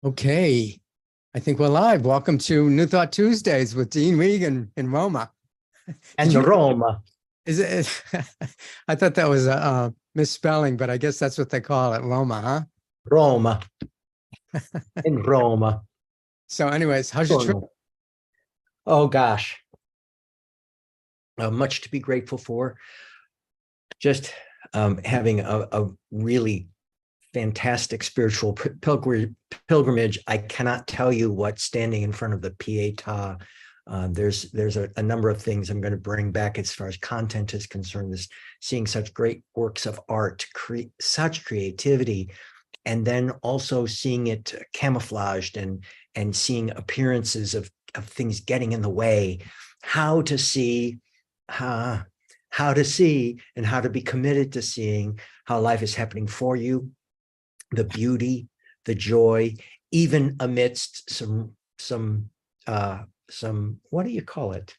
Okay, I think we're live. Welcome to New Thought Tuesdays with Dean Regan in Roma. And Roma. Is it? I thought that was a misspelling, but I guess that's what they call it, Roma, huh? Roma. In Roma. So anyways, how's your trip? Oh, gosh. Much to be grateful for. Just having a really fantastic spiritual pilgrimage. I cannot tell you what standing in front of the Pietà. There's a number of things I'm going to bring back as far as content is concerned. This seeing such great works of art, such creativity, and then also seeing it camouflaged and seeing appearances of things getting in the way. How to see, and how to be committed to seeing how life is happening for you. The beauty, the joy, even amidst some what do you call it?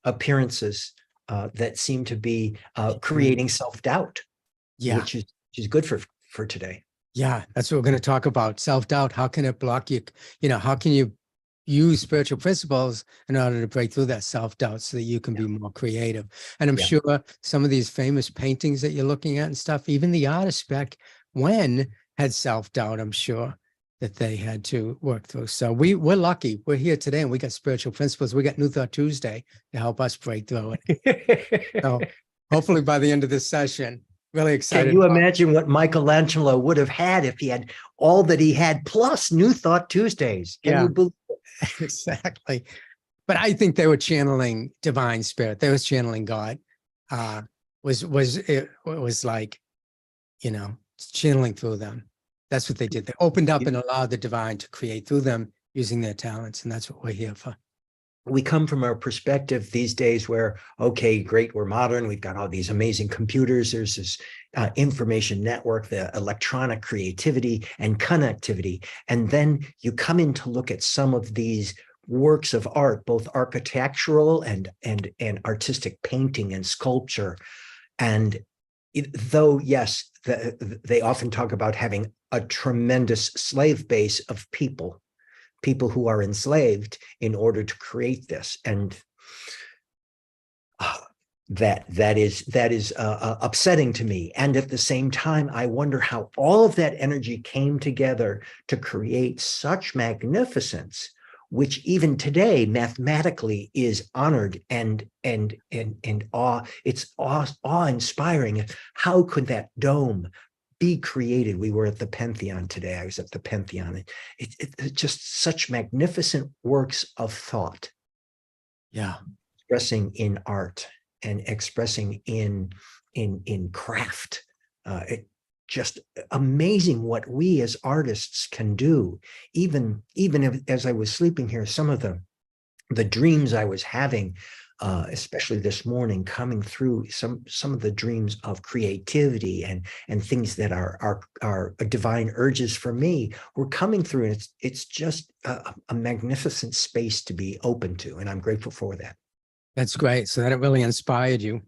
Appearances that seem to be creating self-doubt, which is good for today. Yeah, that's what we're going to talk about. Self-doubt. How can it block you? How can you use spiritual principles in order to break through that self-doubt so that you can be more creative? And I'm sure some of these famous paintings that you're looking at and stuff, even the RScP when had self-doubt, I'm sure that they had to work through. So we're lucky. We're here today and we got spiritual principles. We got New Thought Tuesday to help us break through it. So hopefully by the end of this session, really excited. Can you imagine what Michelangelo would have had if he had all that he had plus New Thought Tuesdays? Can you believe it? Exactly. But I think they were channeling divine spirit. They was channeling God. It was like, channeling through them. That's what they did. They opened up and allowed the divine to create through them using their talents. And that's what we're here for. We come from our perspective these days where, okay, great, we're modern. We've got all these amazing computers. There's this information network, the electronic creativity and connectivity. And then you come in to look at some of these works of art, both architectural and artistic painting and sculpture. And though, yes, they often talk about having a tremendous slave base of people who are enslaved in order to create this, and that is upsetting to me. And at the same time, I wonder how all of that energy came together to create such magnificence, which even today mathematically is honored and awe-inspiring. How could that dome be created? We were at the Pantheon today. I was at the Pantheon. It's just such magnificent works of thought. Yeah. Expressing in art and expressing in craft. Just amazing what we as artists can do. Even if, as I was sleeping here, some of the dreams I was having, especially this morning, coming through some of the dreams of creativity and things that are divine urges for me were coming through. And it's just a magnificent space to be open to. And I'm grateful for that. That's great. So that it really inspired you.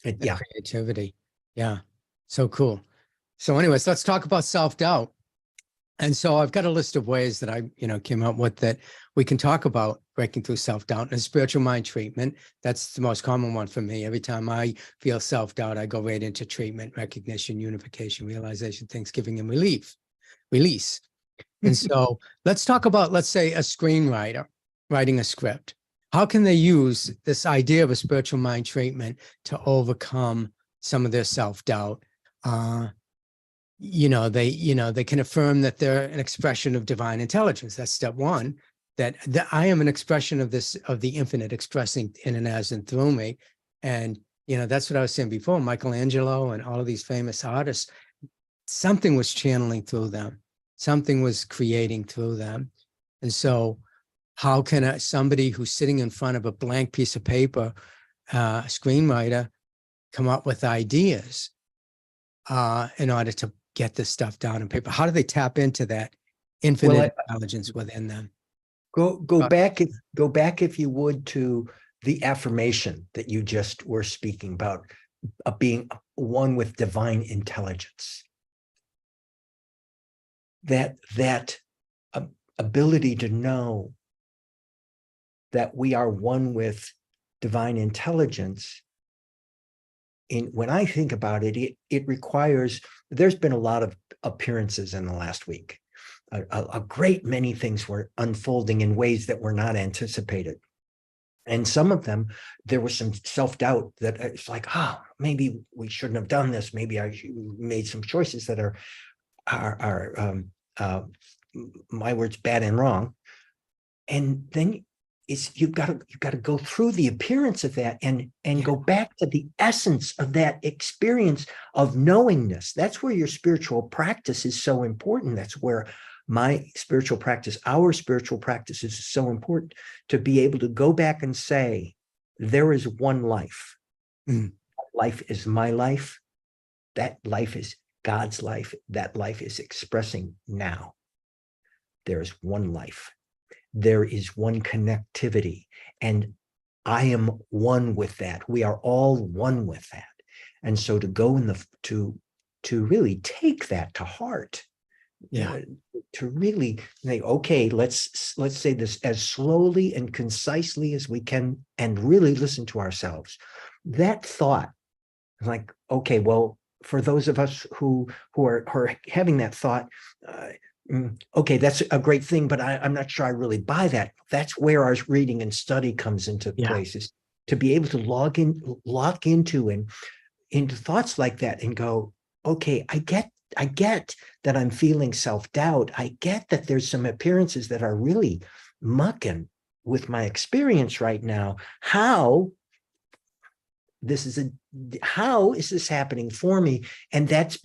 Creativity. Yeah. So cool. So anyways, let's talk about self-doubt. And so I've got a list of ways that I, came up with that we can talk about breaking through self-doubt. And spiritual mind treatment, that's the most common one for me. Every time I feel self-doubt, I go right into treatment, recognition, unification, realization, thanksgiving, and release. And so let's talk about, let's say, a screenwriter writing a script. How can they use this idea of a spiritual mind treatment to overcome some of their self-doubt? They can affirm that they're an expression of divine intelligence. That's step one, that I am an expression of the infinite expressing in and as and through me. And, that's what I was saying before, Michelangelo and all of these famous artists, something was channeling through them. Something was creating through them. And so how can somebody who's sitting in front of a blank piece of paper, a screenwriter, come up with ideas in order to get this stuff down on paper? How do they tap into that infinite intelligence within them? Go back if you would to the affirmation that you just were speaking about, being one with divine intelligence. That ability to know that we are one with divine intelligence, when I think about it, it requires, there's been a lot of appearances in the last week. A great many things were unfolding in ways that were not anticipated. And some of them, there was some self-doubt that it's like, oh, maybe we shouldn't have done this. Maybe I made some choices that are my words, bad and wrong. And then you've got to go through the appearance of that and go back to the essence of that experience of knowingness. That's where your spiritual practice is so important. That's where my spiritual practice, our spiritual practice, is so important, to be able to go back and say, there is one life. Life is my life. That life is God's life. That life is expressing now. There is one life. There is one connectivity, and I am one with that. We are all one with that. And so to go in to really take that to heart, to really say, okay, let's say this as slowly and concisely as we can, and really listen to ourselves. That thought, like, okay, well, for those of us who are having that thought, okay, that's a great thing, but I'm not sure I really buy that. That's where our reading and study comes into places, to be able to lock into thoughts like that and go, okay, I get that I'm feeling self-doubt. I get that there's some appearances that are really mucking with my experience right now. How is this happening for me? And that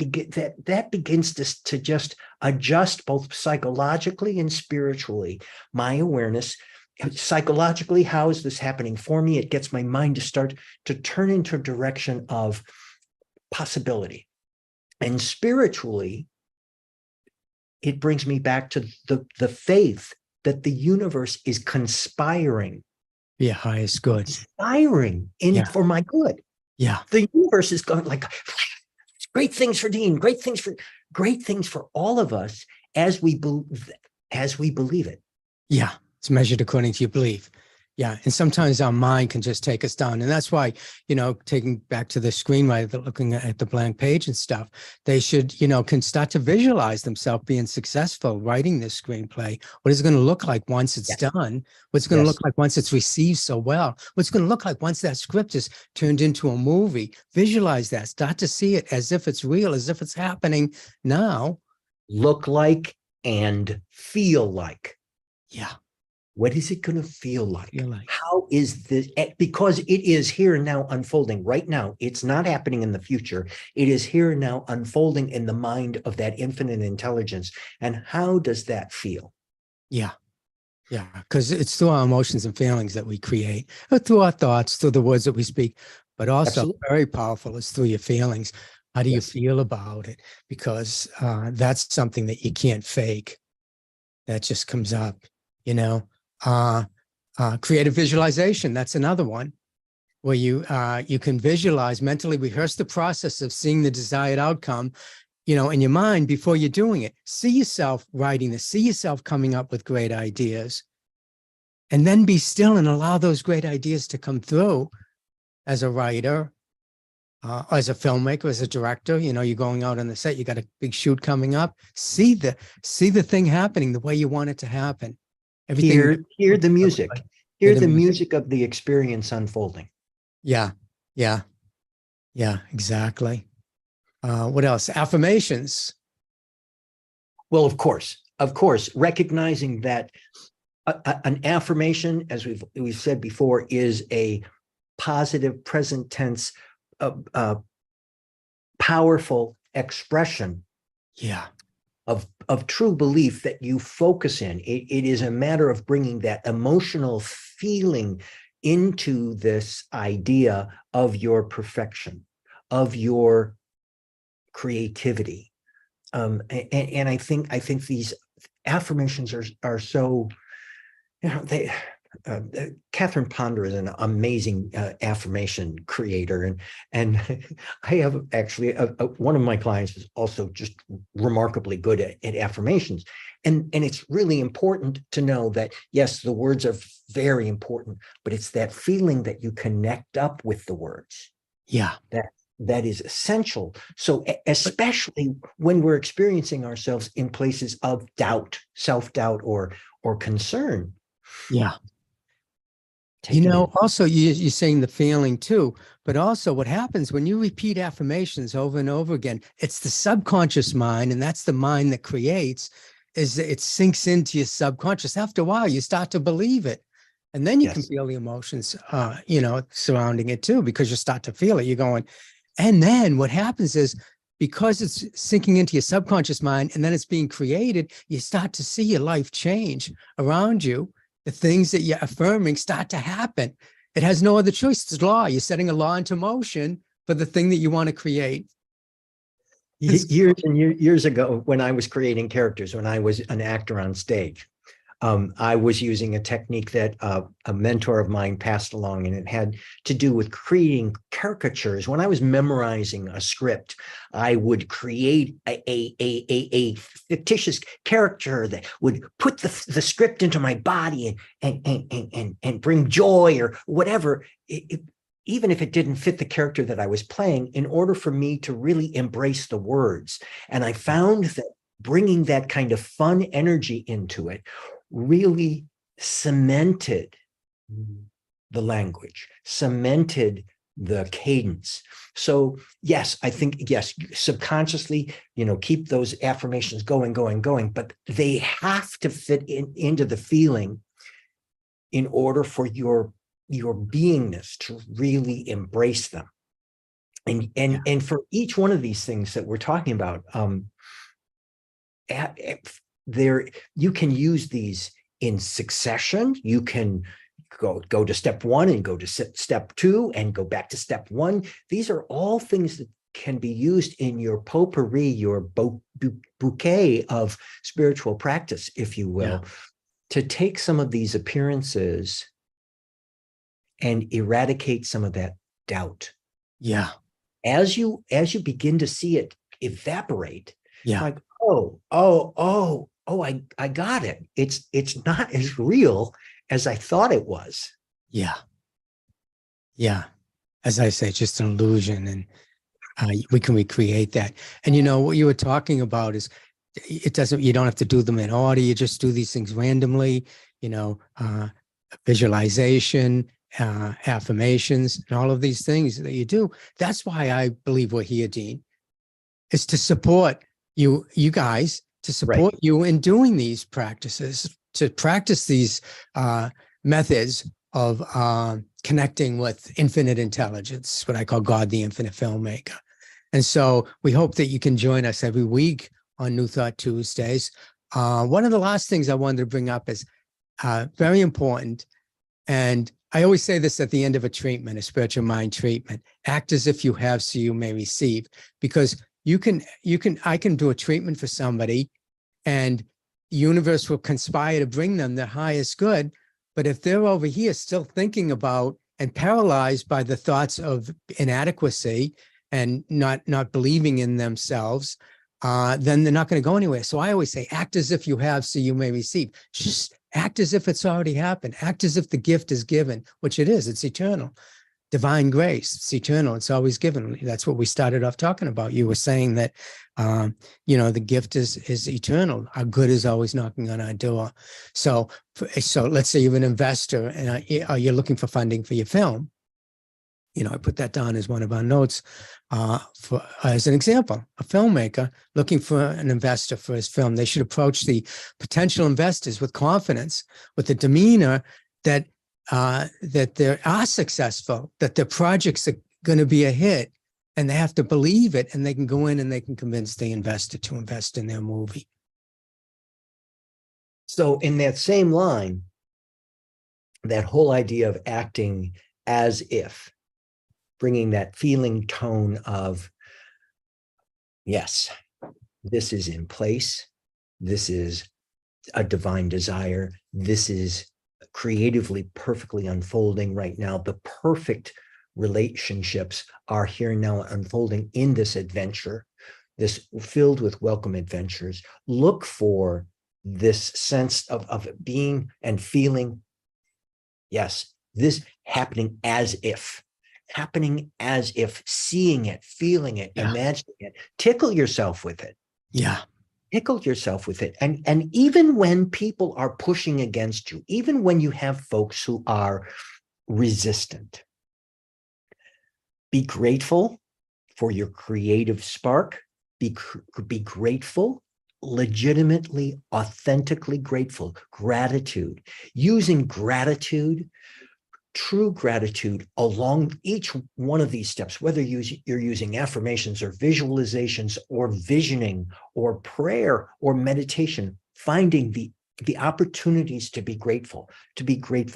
begins to just adjust both psychologically and spiritually my awareness. Psychologically, how is this happening for me? It gets my mind to start to turn into a direction of possibility. And spiritually, it brings me back to the faith that the universe is conspiring. Yeah, highest good. Conspiring for my good. Yeah. The universe is going like great things for Dean, great things for all of us as we believe it. Yeah. It's measured according to your belief. Yeah. And sometimes our mind can just take us down. And that's why, taking back to the screenwriter, looking at the blank page and stuff, they should, can start to visualize themselves being successful writing this screenplay. What is it going to look like once it's done? What's it going to look like once it's received so well? What's it going to look like once that script is turned into a movie? Visualize that. Start to see it as if it's real, as if it's happening now. Look like and feel like. Yeah. What is it going to feel like? How is this? Because it is here and now unfolding right now. It's not happening in the future. It is here and now unfolding in the mind of that infinite intelligence. And how does that feel? Yeah. Yeah. Because it's through our emotions and feelings that we create, through our thoughts, through the words that we speak, but also very powerful is through your feelings. How do you feel about it? Because that's something that you can't fake. That just comes up, creative visualization. That's another one where you can visualize, mentally rehearse the process of seeing the desired outcome, in your mind before you're doing it. See yourself writing this, see yourself coming up with great ideas, and then be still and allow those great ideas to come through as a writer, as a filmmaker, as a director. You're going out on the set, you got a big shoot coming up. See the thing happening the way you want it to happen. Everything. Hear the music. Hear the music of the experience unfolding. Yeah. Exactly. What else? Affirmations. Well, of course, recognizing that an affirmation, as we've said before, is a positive present tense, powerful expression. Yeah. Of true belief that you focus in. It is a matter of bringing that emotional feeling into this idea of your perfection, of your creativity. And I think these affirmations are so, Catherine Ponder is an amazing affirmation creator, and I have actually one of my clients is also just remarkably good at affirmations, And it's really important to know that, yes, the words are very important, but it's that feeling that you connect up with the words. Yeah. That is essential. So especially when we're experiencing ourselves in places of doubt, self-doubt, or concern. Yeah. Take it in. Also you're saying the feeling too, but also what happens when you repeat affirmations over and over again, it's the subconscious mind, and that's the mind that creates, is it sinks into your subconscious. After a while, you start to believe it. And then you can Yes. feel the emotions, surrounding it too, because you start to feel it. You're going, and then what happens is, because it's sinking into your subconscious mind and then it's being created, you start to see your life change around you. The things that you're affirming start to happen. It has no other choice. It's law. You're setting a law into motion for the thing that you want to create. Years and years ago, when I was creating characters, when I was an actor on stage, I was using a technique that a mentor of mine passed along, and it had to do with creating caricatures. When I was memorizing a script, I would create a fictitious character that would put the script into my body and bring joy or whatever. Even if it didn't fit the character that I was playing, in order for me to really embrace the words. And I found that bringing that kind of fun energy into it really cemented the language, cemented the cadence. So yes, I think, yes, subconsciously, keep those affirmations going, but they have to fit into the feeling in order for your beingness to really embrace them. And for each one of these things that we're talking about, there, you can use these in succession. You can go to step one and go to step two and go back to step one. These are all things that can be used in your potpourri, your bouquet of spiritual practice, if you will, to take some of these appearances and eradicate some of that doubt. Yeah. As you begin to see it evaporate, like, I got it. It's not as real as I thought it was. Yeah. Yeah. As I say, just an illusion, and we can recreate that. And what you were talking about is, you don't have to do them in order. You just do these things randomly, visualization, affirmations, and all of these things that you do. That's why I believe we're here, Dean, is to support you guys, to support you in doing these practices, to practice these methods of connecting with infinite intelligence, what I call God, the infinite filmmaker. And so we hope that you can join us every week on New Thought Tuesdays. One of the last things I wanted to bring up is very important. And I always say this at the end of a treatment, a spiritual mind treatment: act as if you have, so you may receive. Because I can do a treatment for somebody, and the universe will conspire to bring them their highest good. But if they're over here still thinking about and paralyzed by the thoughts of inadequacy and not believing in themselves, then they're not going to go anywhere. So I always say, act as if you have, so you may receive. Just act as if it's already happened. Act as if the gift is given, which it is. It's eternal. Divine grace. It's eternal. It's always given. That's what we started off talking about. You were saying that, the gift is eternal. Our good is always knocking on our door. So let's say you're an investor and you're looking for funding for your film. I put that down as one of our notes as an example. A filmmaker looking for an investor for his film, they should approach the potential investors with confidence, with a demeanor that they are successful, that their projects are going to be a hit, and they have to believe it, and they can go in and they can convince the investor to invest in their movie. So in that same line, that whole idea of acting as if, bringing that feeling tone of, yes, this is in place. This is a divine desire. This is creatively perfectly unfolding right now. The perfect relationships are here now unfolding in this adventure, this filled with welcome adventures. Look for this sense of being and feeling, yes, this happening as if, seeing it, feeling it, Yeah. imagining it, tickle yourself with it. Yeah. Tickle yourself with it. And even when people are pushing against you, even when you have folks who are resistant, be grateful for your creative spark. Be grateful, legitimately, authentically grateful. Gratitude, using gratitude, true gratitude along each one of these steps, whether you're using affirmations or visualizations or visioning or prayer or meditation, finding the opportunities to be grateful,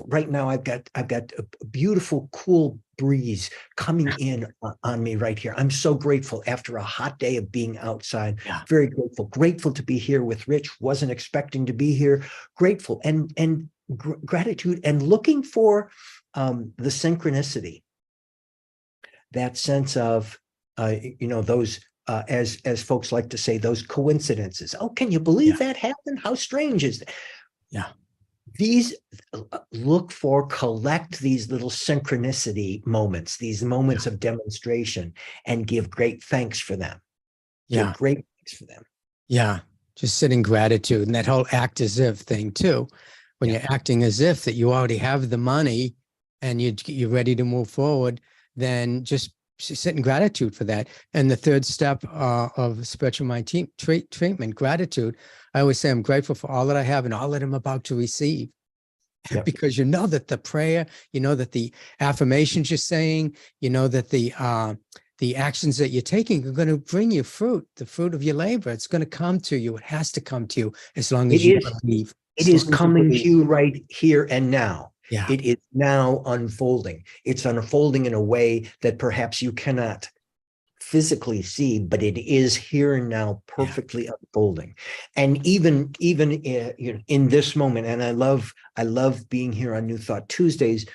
Right now, I've got a beautiful, cool breeze coming in on me right here. I'm so grateful after a hot day of being outside. Yeah. Very grateful to be here with Rich. Wasn't expecting to be here. Grateful and gratitude and looking for the synchronicity, that sense of, those, as folks like to say, those coincidences. Oh, can you believe that happened? How strange is that? Yeah. These collect these little synchronicity moments, these moments of demonstration, and give great thanks for them. Yeah. Great thanks for them. Yeah. Just sit in gratitude, and that whole act as if thing too. When you're acting as if that you already have the money and you're ready to move forward, then just sit in gratitude for that. And the third step of spiritual mind treatment, gratitude. I always say I'm grateful for all that I have and all that I'm about to receive. Yep. Because you know that the prayer, you know that the affirmations you're saying, you know that the actions that you're taking are going to bring you fruit, the fruit of your labor. It's going to come to you. It has to come to you as long as you believe. It is coming to you right here and now. Yeah. It is now unfolding. It's unfolding in a way that perhaps you cannot physically see, but it is here and now, perfectly unfolding. And even in this moment, and I love being here on New Thought Tuesdays,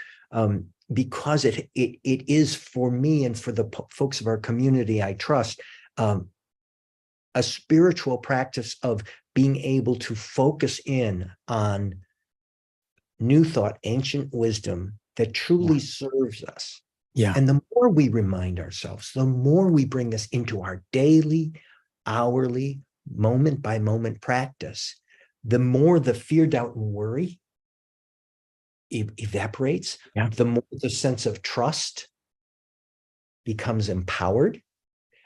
because it is, for me and for the folks of our community I trust, a spiritual practice of being able to focus in on new thought, ancient wisdom that truly serves us. Yeah. And the more we remind ourselves, the more we bring this into our daily, hourly, moment by moment practice, the more the fear, doubt, and worry evaporates, the more the sense of trust becomes empowered,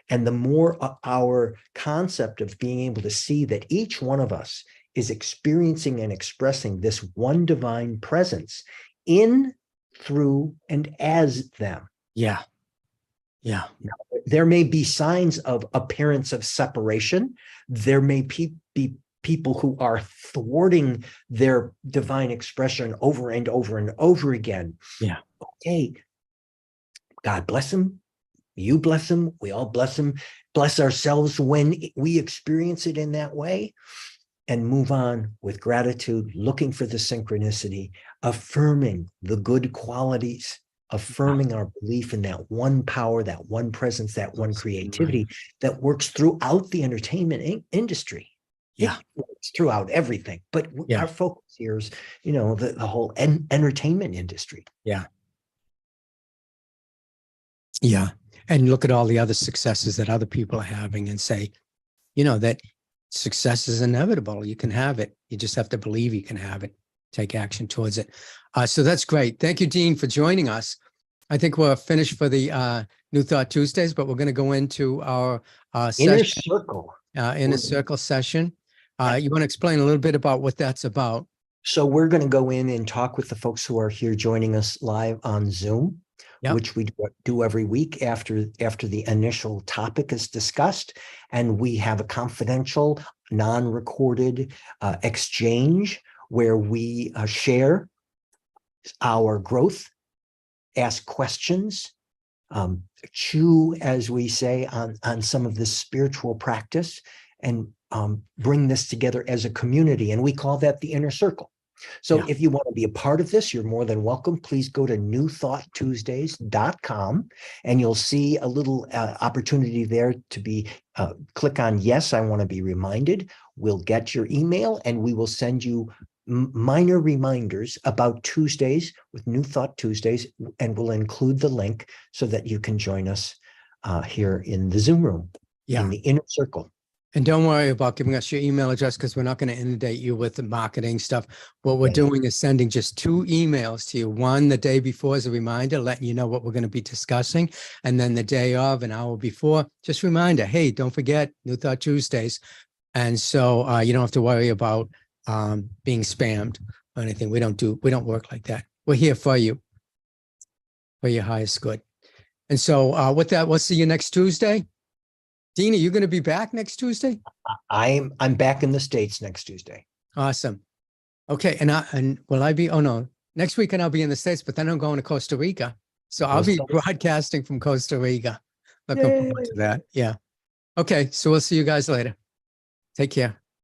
and the more our concept of being able to see that each one of us is experiencing and expressing this one divine presence in, through, and as them. Yeah. Yeah. Now, there may be signs of appearance of separation. There may be people who are thwarting their divine expression over and over and over again. Yeah. Okay. God bless them. You bless them. We all bless them. Bless ourselves when we experience it in that way, and move on with gratitude, looking for the synchronicity, affirming the good qualities, affirming our belief in that one power, that one presence, that one creativity that works throughout the entertainment industry. Yeah. It works throughout everything, but our focus here is, the whole entertainment industry. Yeah. Yeah. And look at all the other successes that other people are having and say, that success is inevitable. You can have it. You just have to believe you can have it. Take action towards it. So that's great. Thank you, Dean, for joining us. I think we're finished for the New Thought Tuesdays, but we're going to go into our Inner Circle. Inner Circle session. You want to explain a little bit about what that's about? So we're going to go in and talk with the folks who are here joining us live on Zoom, which we do every week after the initial topic is discussed. And we have a confidential, non-recorded exchange where we share our growth, ask questions, chew, as we say, on some of this spiritual practice, and bring this together as a community. And we call that the Inner Circle. So if you want to be a part of this, you're more than welcome. Please go to newthoughttuesdays.com and you'll see a little opportunity there to click on yes, I want to be reminded. will get your email, and we will send you minor reminders about Tuesdays with New Thought Tuesdays, and we'll include the link so that you can join us here in the Zoom room, Yeah. in the inner circle. And don't worry about giving us your email address because we're not going to inundate you with the marketing stuff. What we're Yeah. doing is sending just 2 emails to you. One the day before as a reminder, letting you know what we're going to be discussing. And then the day of, an hour before, just reminder, hey, don't forget New Thought Tuesdays. And so you don't have to worry about being spammed or anything. We don't work like that. We're here for you, for your highest good. And so with that, we'll see you next Tuesday. Dean, are you going to be back next Tuesday? I'm back in the States next Tuesday. Awesome. Okay. And will I be, oh no, next weekend I'll be in the States, but then I'm going to Costa Rica. So I'll be broadcasting from Costa Rica. Looking forward to that. Yeah. Okay. So we'll see you guys later. Take care.